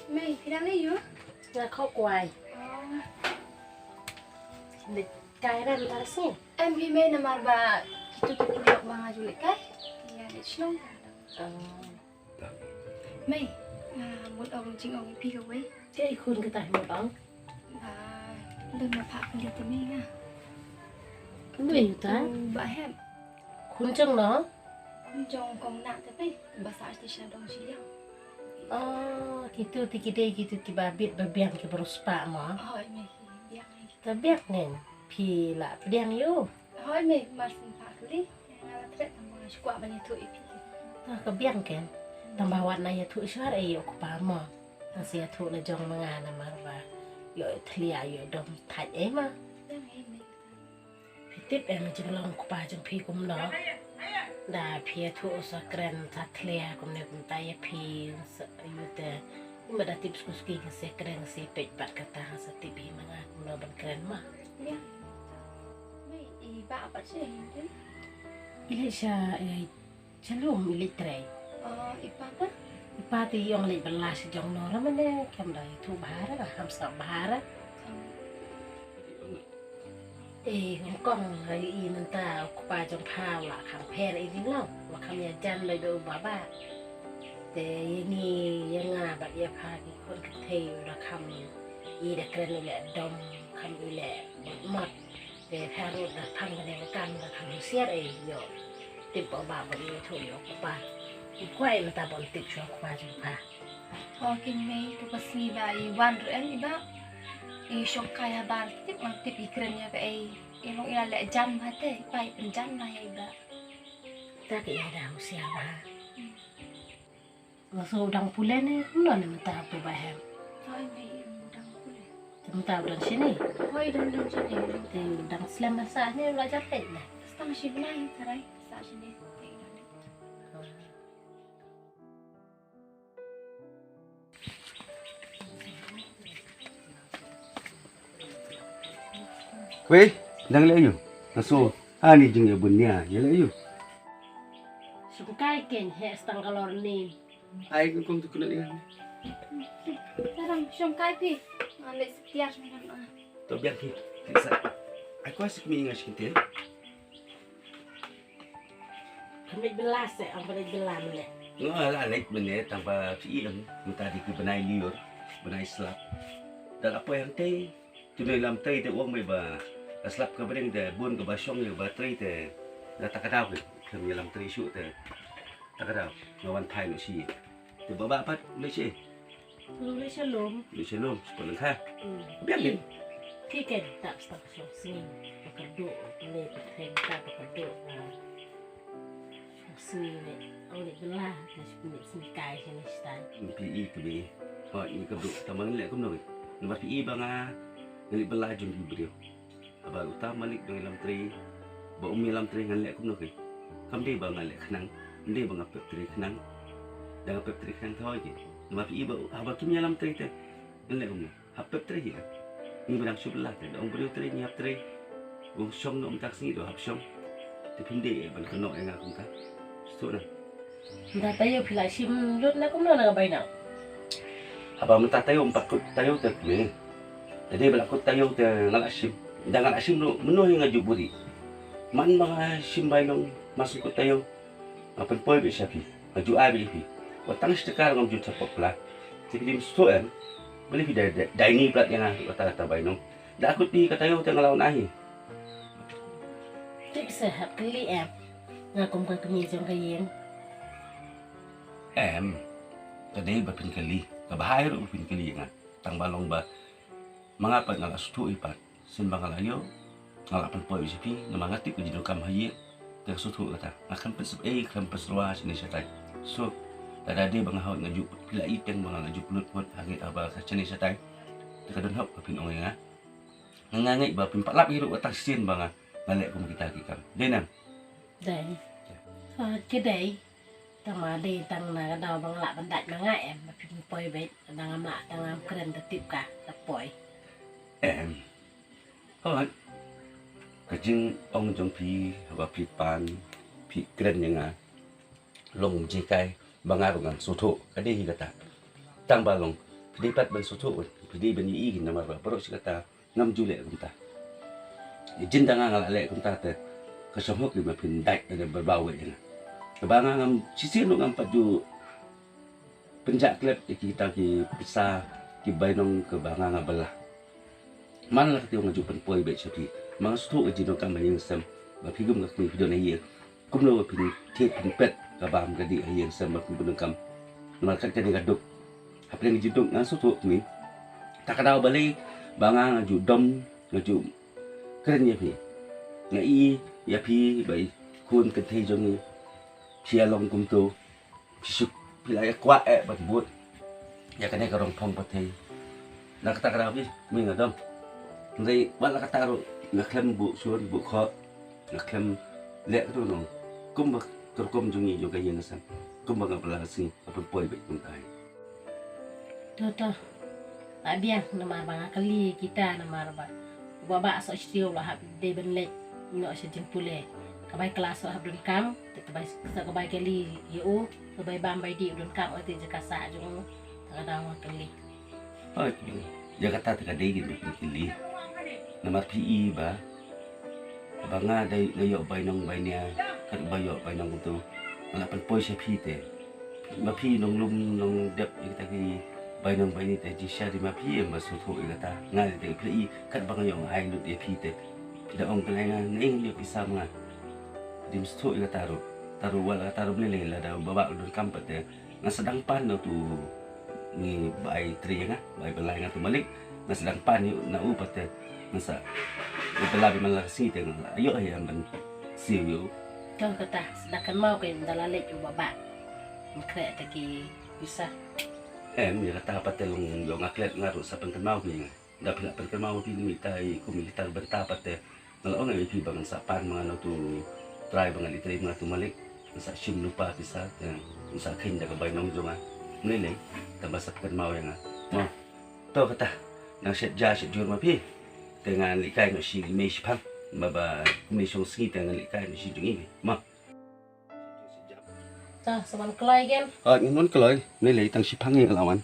Mày thì đang lấy gì á? Nga kho quài lịch cái ra ta xin Em khi mày nằm mà bà itu kuliah bang aja lekai. Ya, để xong. Mày, muốn ông chính ông pi cái cái khuôn cái tài một ông đừng mà phạt đi tới mình à. mình ta Bà hẹp. khuôn chân nó Trong công nặng thế đấy, bà xã thì sao đông gì đâu. Gitu ki ba bit ba biang ki baru spa mo Hỏi mày thì biang này. ta biak nen pi la biang yo Hỏi mày mà xin phạt cứ đi. Là thế mà quả bao nhiêu tuổi pi. ta ka biang ken tambah warna ya tu syar yo ko pa mo ta sia tu na jong manga na marba yo thlia yo dom thai e ma Biang này mày. pi tip em jing long ko pa jong pi kum no da pi tu sa kren ta thlia kum ne kum ta ya pi sa yo te mà đã tips kuski ke se kren se pej pat kata sa tipi manga kum no ban kren ma Biang. Mày ý bà bắt sẽ hình thế. ile siya chalum ile tray Ipa ta? ipati yung li belas jong nora mane kem dai thu bahara hamsa bahara Hong Kong hai i nanta kupa jong phao la kham pher i ding lo wa kham ya jan le do baba te ni yanga ba ya pha ki kon ka thei ra kham i da kren le dom kham i le mat te pharu da phang ne kan da kham sia ai yo ti ba ba ba ni thu yo kupa quay mà ta bọn tịch cho qua chúng ta Kinh mày tu pasti ba iwan ren iba I syok kaya bar tip mang tip ikren ya cái ilong ila le jam hate pai penjam na ya iba ta kaya daw siya ba so dang pula ni no ni mata tu ba hem Thôi mày đang kule mata dan sini Thôi đang sini te dang slam masa ni la japet na Stang sini lai tarai sa sini Weh, nang leo Naso, ani jeng ya bunya, ya leo. sukai ken he stang kalor ni Ai kong tu kena dengan. Tarang syong kai pi le setiar na Tu biar ki. Bisa. Aku asik mi ngas kita. kami belas ang balik belam le Nga la lek bene tanpa si ilang muta di ki benai liur, benai slap. Dan apa yang teh tu dalam teh te uang me ba slap ka bering te bun ka ba syong ye ba teh te da takadaw ke kami dalam teh syuk te takadaw ngawan thai no si. Te ba ba pat le si. lu le shalom Le si lom sekolah kha. Biar ni. ki ken tak stang so sini makado le peteng ta makado sini le oleh belah na sini kai sini stan PE ke be. Hoi ni ke duk tamang lek kum noi. Lepas PE banga ngali belajun di beliau. Aba utama lik dalam tri. Ba umi dalam tri ngan lek kum noi. Kam de banga lek khnang. De banga pep tri khnang. Dengan pep tri khnang thoi ke. Lepas PE ba aba kim dalam tri te. Ngan lek kum noi. Hap pep tri ya. Ni berang subelah te. Dong beliau tri ni hap tri. Wong syong nom tak singi do hap syong. Te pinde ban kenok yang aku ta. Sto na. nda tayo pila sim lut na kum na bay na Aba minta tayo empakut tayo te me. Jadi belakut tayo te ngalasim. Jangan asim no menuh yang ngaju buri. Man mga simbay nong masuk tayo. Apa poy be sapi. Ngaju abi pi. Watang stekar ngam jut sapok pla. Jadi dim stoen. Beli pi dai ni plat yang kata bay nong. Da akut pi katayo te ngalawan ahi. tik se hap kali em nga kum ka kami jong kayeng Em. Tadi bapin kali. Kabahaya ro bapin kali nga. Tang balong ba. Mengapa ngalastu ipat. Simbang ngalayo. Ngalapan poy be sapi. Namangati ko jino kam haye. Te sutu kata. Akan pesep kan pesruah sini satai. So tadi bang hau ngaju pila ipeng bang ngaju pulut put hangit aba sini satai. Te kadon hau bapin ong nga. Ngangai bapin patlap hiru atas sin bang ngalek kum kita kikam. Denam. dai cái đấy tang ma đi tang na daw bang la ban dat nga em ma pin poi be tang am la tang am kren ta tip ka ta poi Em. Hoi. Kajing ong jong pi haba pi pan pi kren yang nga. Long jikai bangar ngan soto kade hi kata. Tang balong Pedipat ban sutu pedi ban yi gin namar ba paro sikata ngam jule kumta jin tanga ngala le kumta te kasomok di mapin dai ada berbawe ina kebanga ngam sisi no ngam paju penjak klep kita ki bisa ki bainong kebanga ngabelah mana lah ketiung ngaju penpoi be chapi mang sutu jino kam bayang sam ba pigum ngak ni video na ye kumno pin te pin pet kabam gadi ayang sam ba pun kam namar kat kani gaduk apa yang jiduk ngan sutu ni tak ada balik banga ngaju dom ngaju keren ya pi ngai ya pi bai kun ke thei jong pia long kum tu pisuk pilai kwa bat but ya kane ka rong phong pat thei nak tak ada pi mi ngadam ndai bat la kata ro ngaklem bu suan bu kho ngaklem le tu no kum ba kum jong ni jo ka yen san kum ba ngapla sing apa poi bai kum tai Tuh, abiang nama bang kali kita nama apa? Bapa so istri lah hab de benlek, no sejin pule. Kabai kelas so hab dun kam, kabai kabai kali yo, kabai bambai di dun kam ati jaka sa jung, kadang kali. Oh, Jakarta tak ada gitu kili. Nama PE ba, banga day layo bainong bainya, kat bayo bainong itu, ngalapan poi siya pite. Mapi nong lum nong dep kita ki bainong baini te jisya di mapi yang basutu ikata ngali te PE kat banga yung ay lut dia pite. Tidak ong kenanga neng dia bisa mga. Di masutu ikata taru wala taru beli lah dah bawa dun kampet te. Nga sedang pan tu ni bai tri nga bai belai nga tu malik nga sedang pan ni na upat te nasa ibalabi man la si te nga ayo ay man siu yo Tuh kata sedangkan mau kain dalalek yung baba. Makre taki bisa. mi kata pat te long yo ngaklet ngaru sa pengkenmau ni nga dapat nak pengkenmau pi ni tai ku militar benta pat te ngalo nga pi bang sa pan mga tu try bang ali tri mga tu malik sa sim lupa bisa te sa kin daga bai nong jonga nilai tabasat kenmau yang mo to kata nang set ja set jur ma pi dengan likai no si mesh pang baba meshong ski dengan likai no si jungi ma Tuh, seman kelai kan? ngon keloi nilai tang si pangi lawan